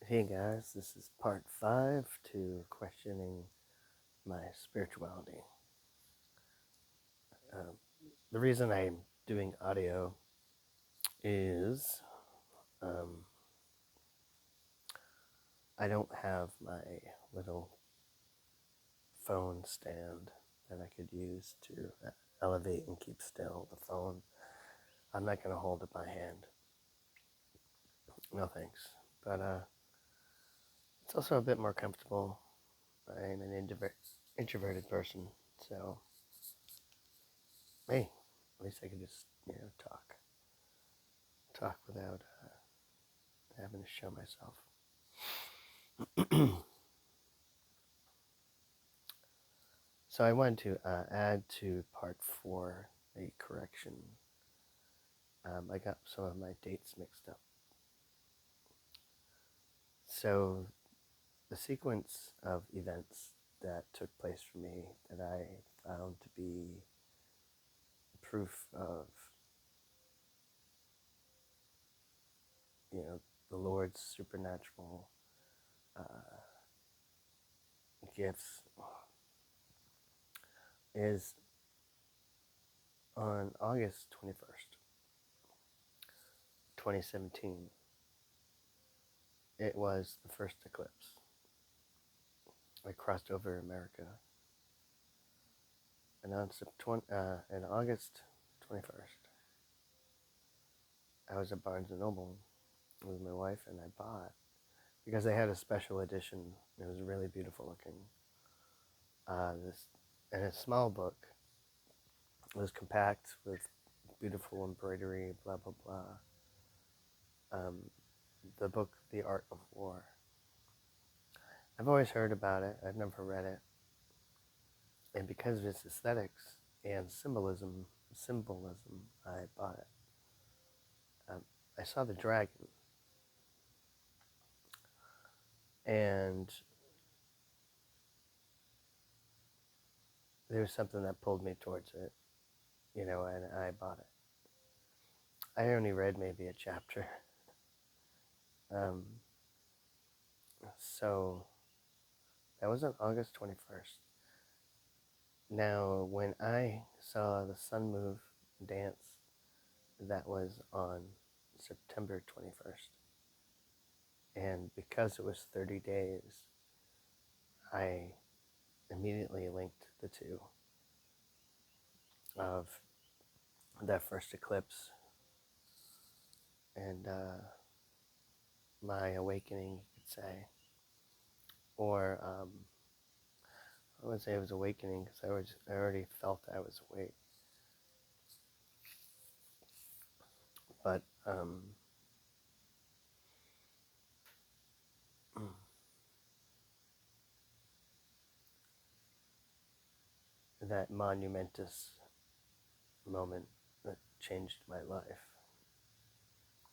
Hey guys, this is part 5 to questioning my spirituality. The reason I'm doing audio is I don't have my little phone stand that I could use to elevate and keep still the phone. I'm not going to hold it by hand. No thanks. But it's also a bit more comfortable. I'm an introverted person, so hey, at least I can just, talk without having to show myself. So I wanted to add to part 4 a correction. I got some of my dates mixed up. So the sequence of events that took place for me that I found to be proof of, the Lord's supernatural gifts is on August 21st, 2017. It was the first eclipse. I crossed over America. And on August 21st, I was at Barnes & Noble with my wife, and I bought, because they had a special edition, it was really beautiful looking, and a small book. It was compact with beautiful embroidery, blah, blah, blah. The book, The Art of War. I've always heard about it. I've never read it. And because of its aesthetics and symbolism, I bought it. I saw the dragon, and there was something that pulled me towards it, and I bought it. I only read maybe a chapter. So that was on August 21st. Now, when I saw the sun move dance, that was on September 21st. And because it was 30 days, I immediately linked the two of that first eclipse and my awakening, you could say. Or I wouldn't say it was awakening, because I already felt I was awake. But that monumentous moment that changed my life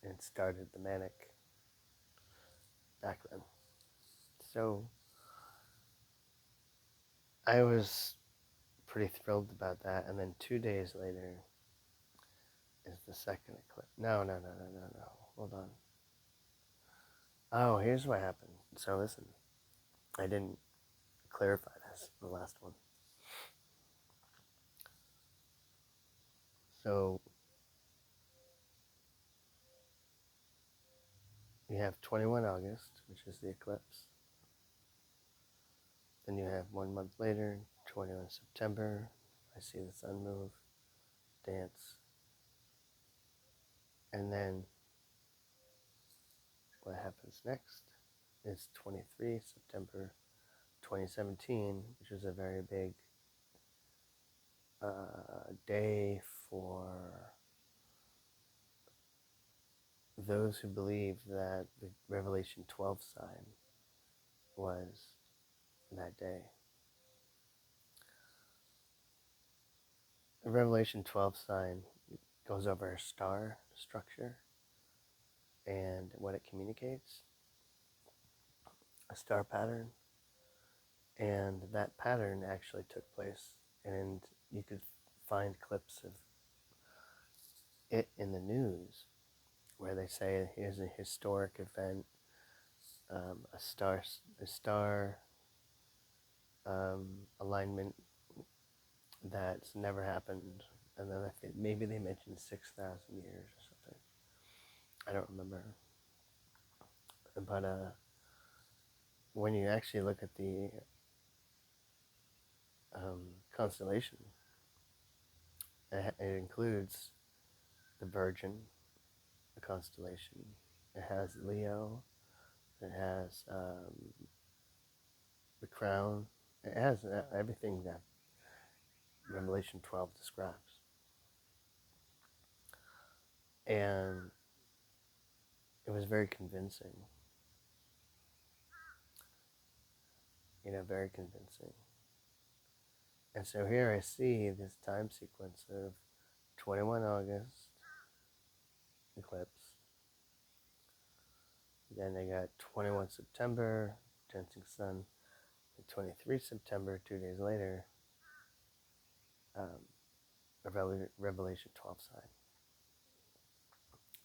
and started the manic back then. So I was pretty thrilled about that. And then 2 days later is the second eclipse. No. Hold on. Oh, here's what happened. So listen, I didn't clarify this, the last one. So you have 21 August, which is the eclipse. Then you have 1 month later, 21 September. I see the sun move, dance. And then what happens next is 23 September 2017, which is a very big day for those who believe that the Revelation 12 sign was that day. The Revelation 12 sign goes over a star structure and what it communicates, a star pattern, and that pattern actually took place, and you could find clips of it in the news where they say here's a historic event a star alignment that's never happened. And then I think maybe they mentioned 6,000 years or something. I don't remember. But when you actually look at the constellation, it includes the Virgin, the constellation. It has Leo. It has the crown. It has everything that Revelation 12 describes. And it was very convincing. Very convincing. And so here I see this time sequence of 21 August eclipse. Then I got 21 September, tensing sun, and 23 September, 2 days later, a Revelation 12 sign.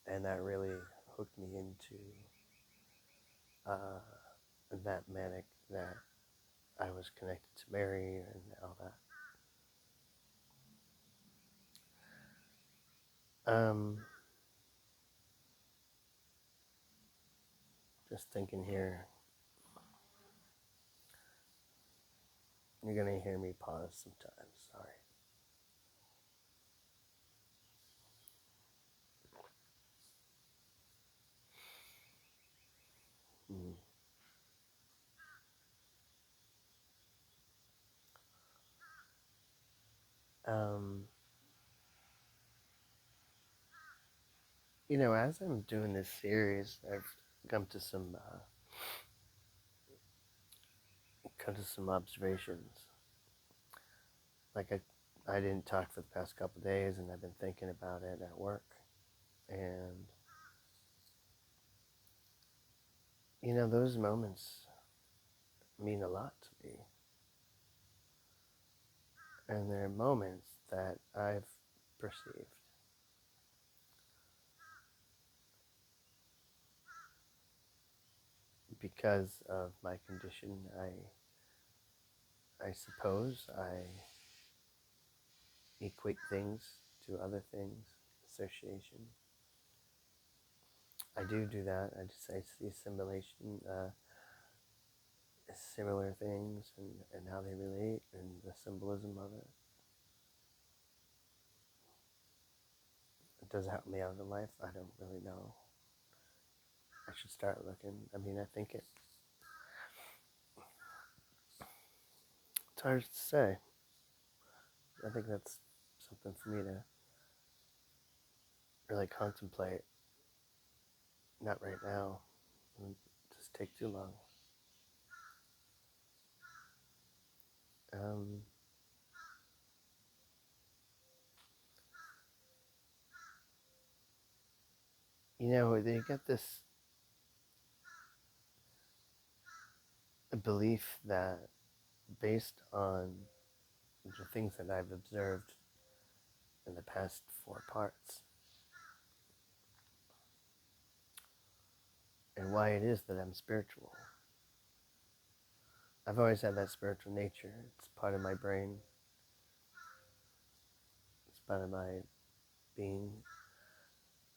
And that really hooked me into that manic, that I was connected to Mary and all that. Just thinking here, you're going to hear me pause sometimes, sorry. Mm. As I'm doing this series, I've come to some observations. Like I didn't talk for the past couple of days, and I've been thinking about it at work. And those moments mean a lot to me. And they're moments that I've perceived. Because of my condition, I suppose I equate things to other things, association. I do that. I see assimilation, similar things, and how they relate, and the symbolism of it. It does help me out in life. I don't really know. I should start looking. I think it's hard to say. I think that's something for me to really contemplate. Not right now. It would just take too long. They get this belief that, based on the things that I've observed in the past 4 parts, and why it is that I'm spiritual. I've always had that spiritual nature. It's part of my brain. It's part of my being.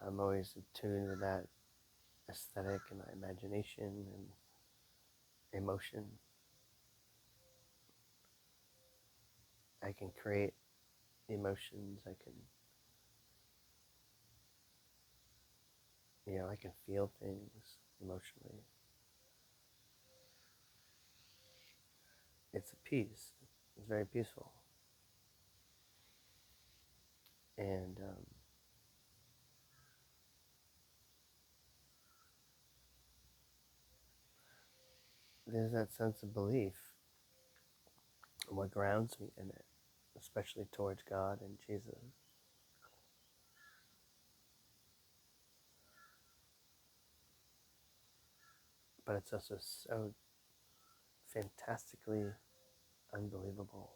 I'm always in tune with that aesthetic and my imagination and emotion. I can create emotions. I can feel things emotionally. It's a peace. It's very peaceful. And there's that sense of belief, and what grounds me in it, especially towards God and Jesus. But it's also so fantastically unbelievable.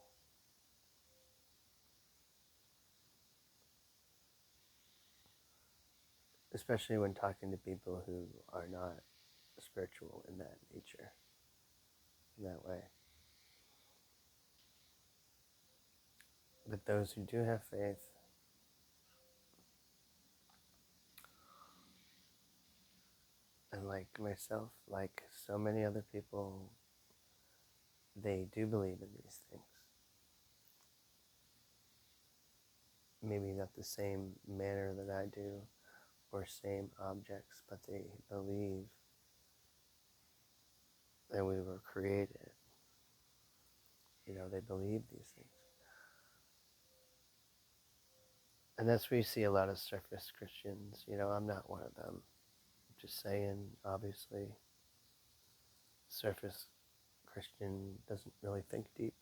Especially when talking to people who are not spiritual in that nature, in that way. But those who do have faith, and like myself, like so many other people, they do believe in these things. Maybe not the same manner that I do, or same objects, but they believe that we were created. They believe these things. And that's where you see a lot of surface Christians. I'm not one of them. Just saying, obviously, surface Christian doesn't really think deep.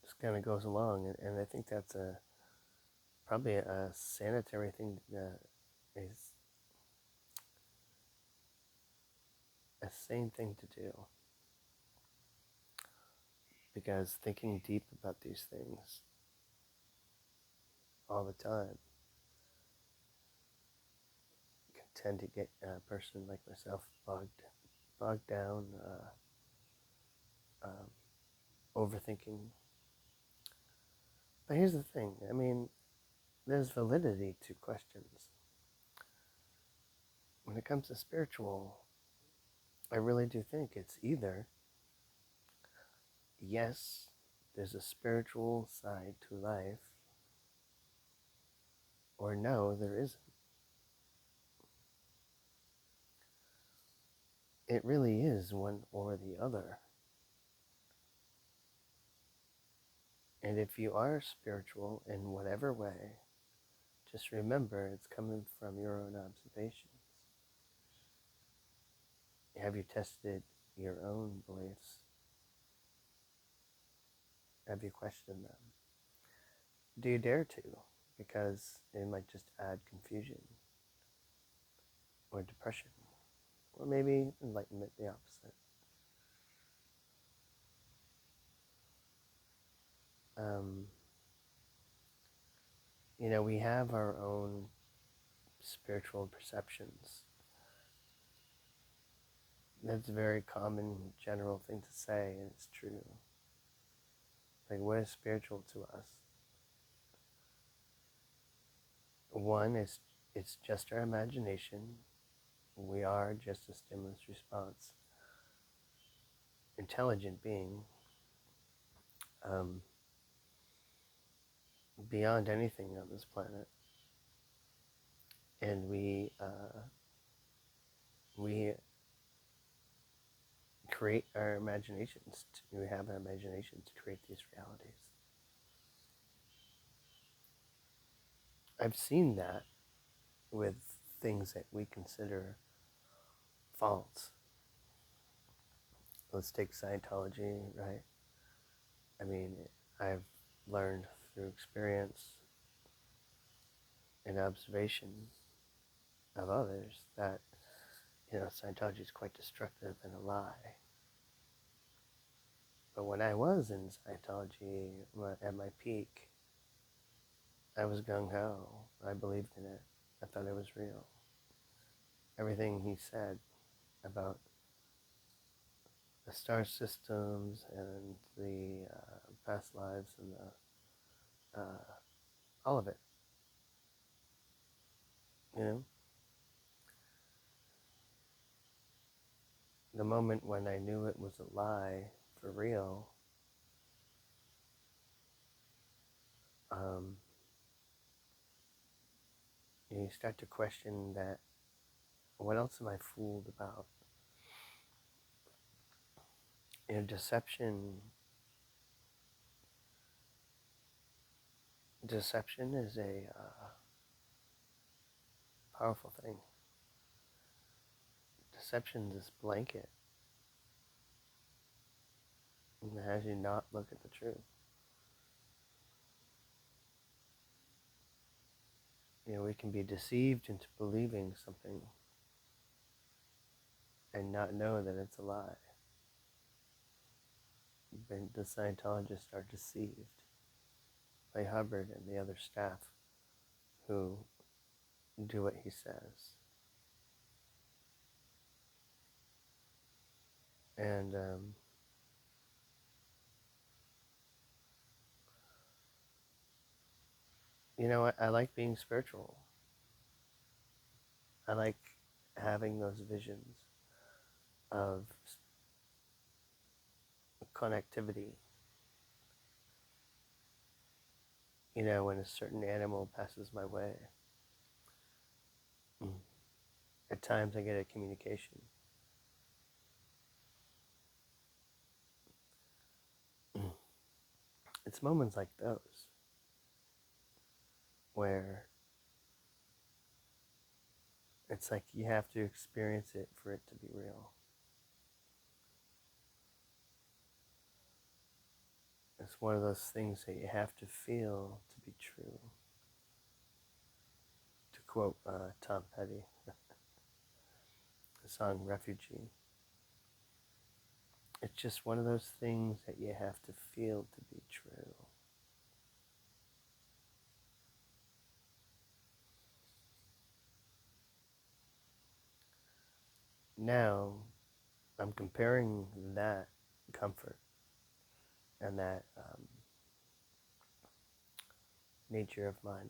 Just kind of goes along, and I think that's probably a sanitary thing that is a sane thing to do. Because thinking deep about these things all the time can tend to get a person like myself bogged down, overthinking. But here's the thing, there's validity to questions. When it comes to spiritual, I really do think it's either, yes, there's a spiritual side to life, or no, there isn't. It really is one or the other. And if you are spiritual in whatever way, just remember it's coming from your own observations. Have you tested your own beliefs? Have you questioned them? Do you dare to? Because it might just add confusion or depression, or maybe enlightenment, the opposite. We have our own spiritual perceptions. That's a very common, general thing to say, and it's true. Like, what is spiritual to us? One is, it's just our imagination. We are just a stimulus response, intelligent being, beyond anything on this planet. And we create our imaginations. We have an imagination to create these realities. I've seen that with things that we consider false. Let's take Scientology, right? I've learned through experience and observation of others that, Scientology is quite destructive and a lie. But when I was in Scientology at my peak, I was gung-ho. I believed in it. I thought it was real. Everything he said about the star systems and the past lives and all of it. The moment when I knew it was a lie for real, you start to question that, what else am I fooled about? Deception is a powerful thing. Deception is blanket. And it has you not look at the truth. We can be deceived into believing something and not know that it's a lie. The Scientologists are deceived by Hubbard and the other staff who do what he says. And I like being spiritual. I like having those visions of connectivity. When a certain animal passes my way, at times I get a communication. It's moments like those where it's like you have to experience it for it to be real. It's one of those things that you have to feel to be true. To quote Tom Petty, the song Refugee. It's just one of those things that you have to feel to be true. Now, I'm comparing that comfort and that nature of mind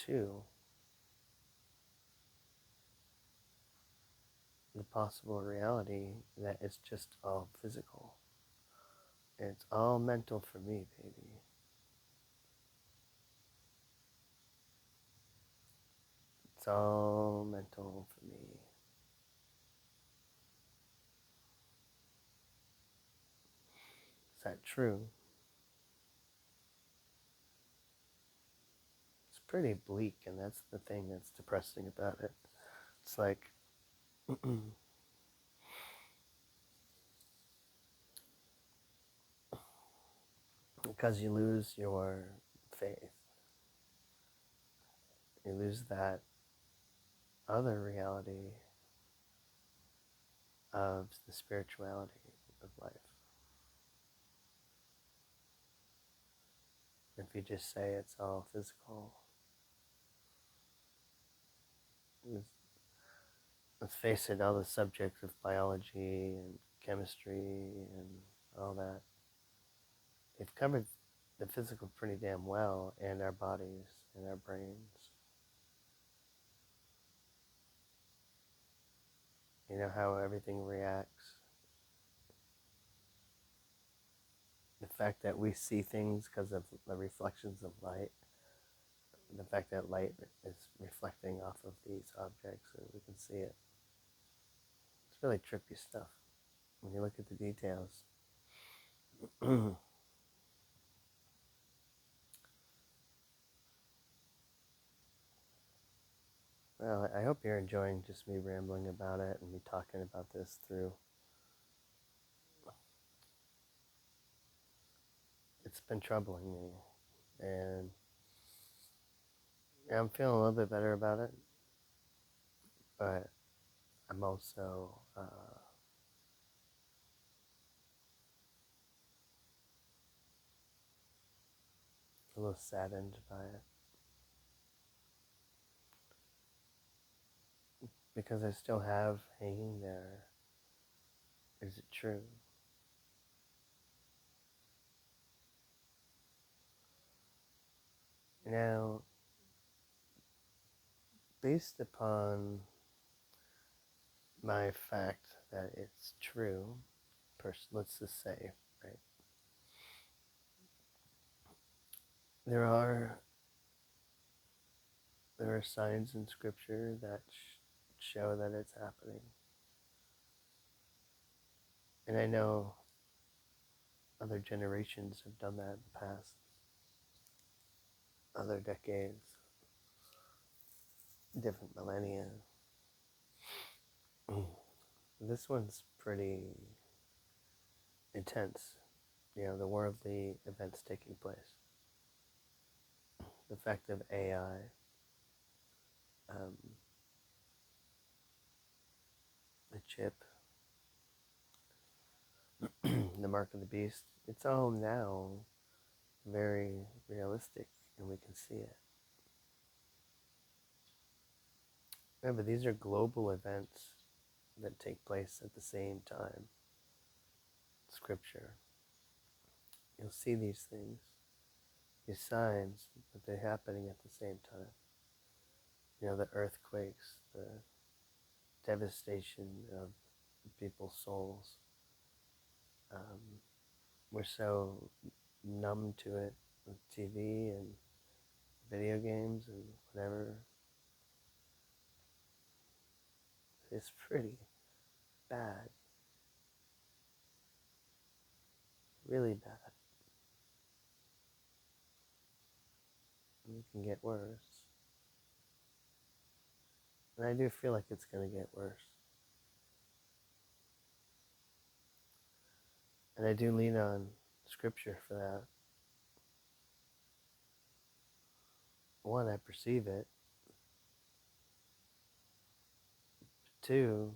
to the possible reality that it's just all physical. It's all mental for me, baby. It's all mental for me. Is that true? It's pretty bleak, and that's the thing that's depressing about it. It's like, because you lose your faith, you lose that other reality of the spirituality of life. If you just say it's all physical, let's face it, all the subjects of biology and chemistry and all that, they've covered the physical pretty damn well, and our bodies and our brains. You know how everything reacts. The fact that we see things because of the reflections of light. The fact that light is reflecting off of these objects and we can see it. It's really trippy stuff when you look at the details. Well, I hope you're enjoying just me rambling about it and me talking about this through. It's been troubling me, and I'm feeling a little bit better about it, but I'm also a little saddened by it because I still have hanging there, is it true? Now, based upon my fact that it's true, let's just say, right? There are signs in scripture that show that it's happening. And I know other generations have done that in the past, other decades, different millennia. This one's pretty intense. The worldly events taking place. The fact of AI, the chip, the mark of the beast, it's all now very realistic and we can see it. Remember, these are global events that take place at the same time. Scripture. You'll see these things, these signs, but they're happening at the same time. The earthquakes, the devastation of people's souls. We're so numb to it with TV and video games and whatever. It's pretty bad. Really bad. And it can get worse. And I do feel like it's going to get worse. And I do lean on Scripture for that. One, I perceive it. Two,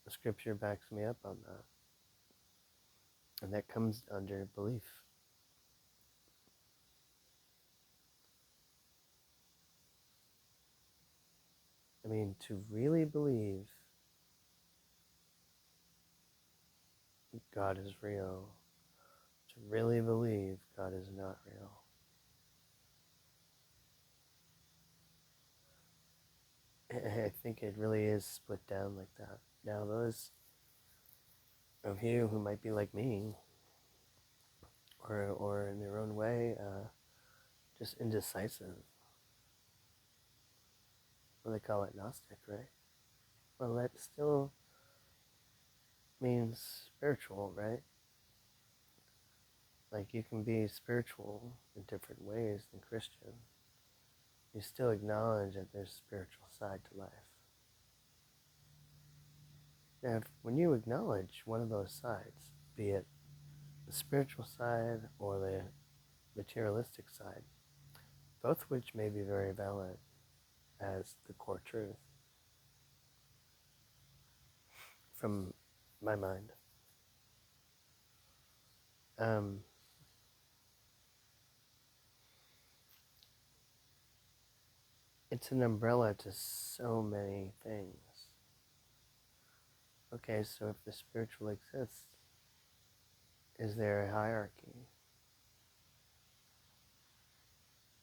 the Scripture backs me up on that. And that comes under belief. I mean, to really believe God is real, to really believe God is not real. I think it really is split down like that. Now, those of you who might be like me, or in their own way, just indecisive, well, they call it Gnostic, right? Well, that still means spiritual, right? Like, you can be spiritual in different ways than Christian. You still acknowledge that there's a spiritual side to life. Now, when you acknowledge one of those sides, be it the spiritual side or the materialistic side, both which may be very valid as the core truth, from my mind, it's an umbrella to so many things. Okay, so if the spiritual exists, is there a hierarchy?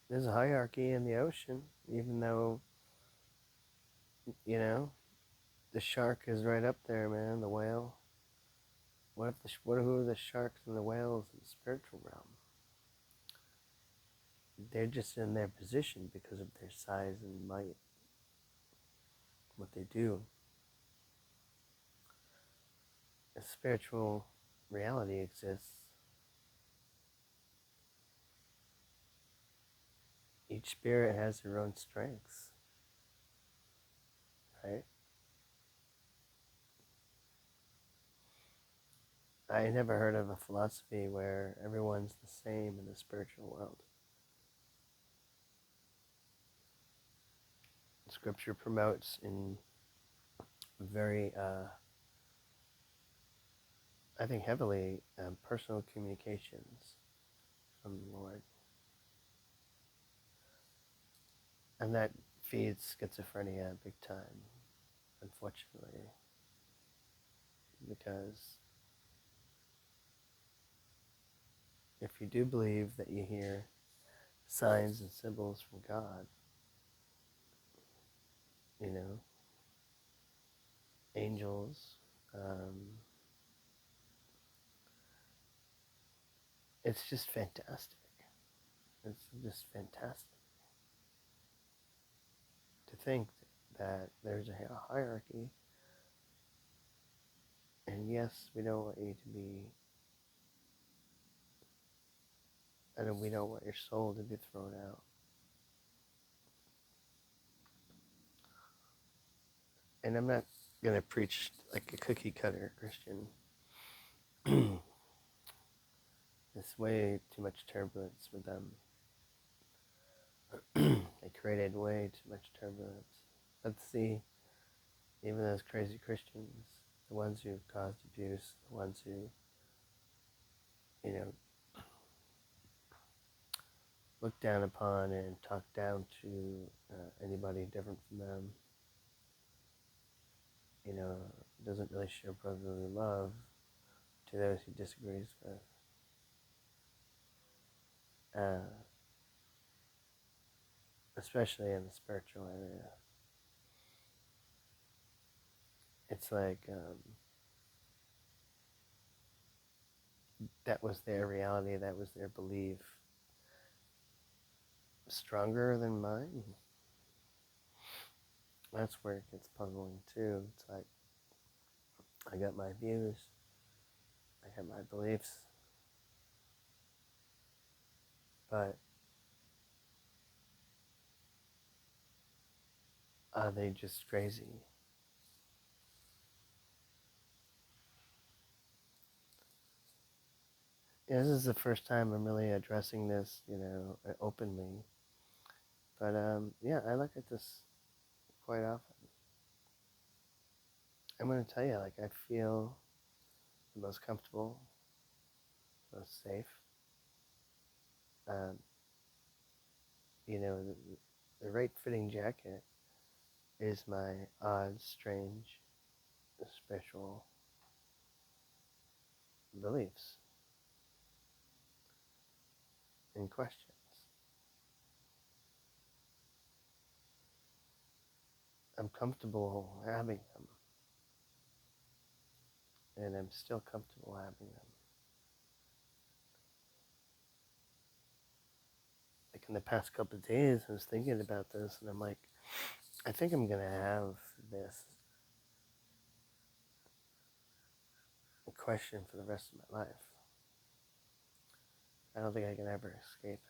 There's a hierarchy in the ocean, even though, the shark is right up there, man, the whale. Who are the sharks and the whales in the spiritual realm? They're just in their position because of their size and might, what they do. A spiritual reality exists. Each spirit has their own strengths, right? I never heard of a philosophy where everyone's the same in the spiritual world. Scripture promotes in very, I think heavily, personal communications from the Lord. And that feeds schizophrenia big time, unfortunately, because if you do believe that you hear signs and symbols from God, angels, it's just fantastic. It's just fantastic to think that there's a hierarchy, and yes, we don't want you to be, and we don't want your soul to be thrown out. And I'm not going to preach like a cookie cutter Christian. There's way too much turbulence with them. They created way too much turbulence. Let's see, even those crazy Christians, the ones who caused abuse, the ones who, look down upon and talk down to anybody different from them. You know, doesn't really show brotherly love to those he disagrees with. Especially in the spiritual area. It's like that was their reality, that was their belief. Stronger than mine? That's where it gets puzzling too. It's like, I got my views, I got my beliefs, but are they just crazy? Yeah, this is the first time I'm really addressing this, openly. But yeah, I look at this quite often. I'm going to tell you, like, I feel the most comfortable, most safe. Um, the right fitting jacket is my odd, strange, special beliefs and questions. I'm comfortable having them, and I'm still comfortable having them. Like in the past couple of days, I was thinking about this, and I'm like, I think I'm going to have this question for the rest of my life. I don't think I can ever escape it.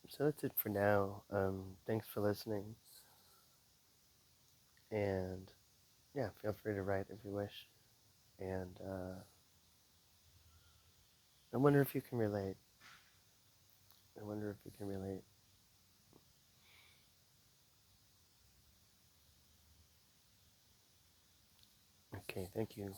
So that's it for now. Thanks for listening. And yeah, feel free to write if you wish. And I wonder if you can relate. I wonder if you can relate. Okay, thank you.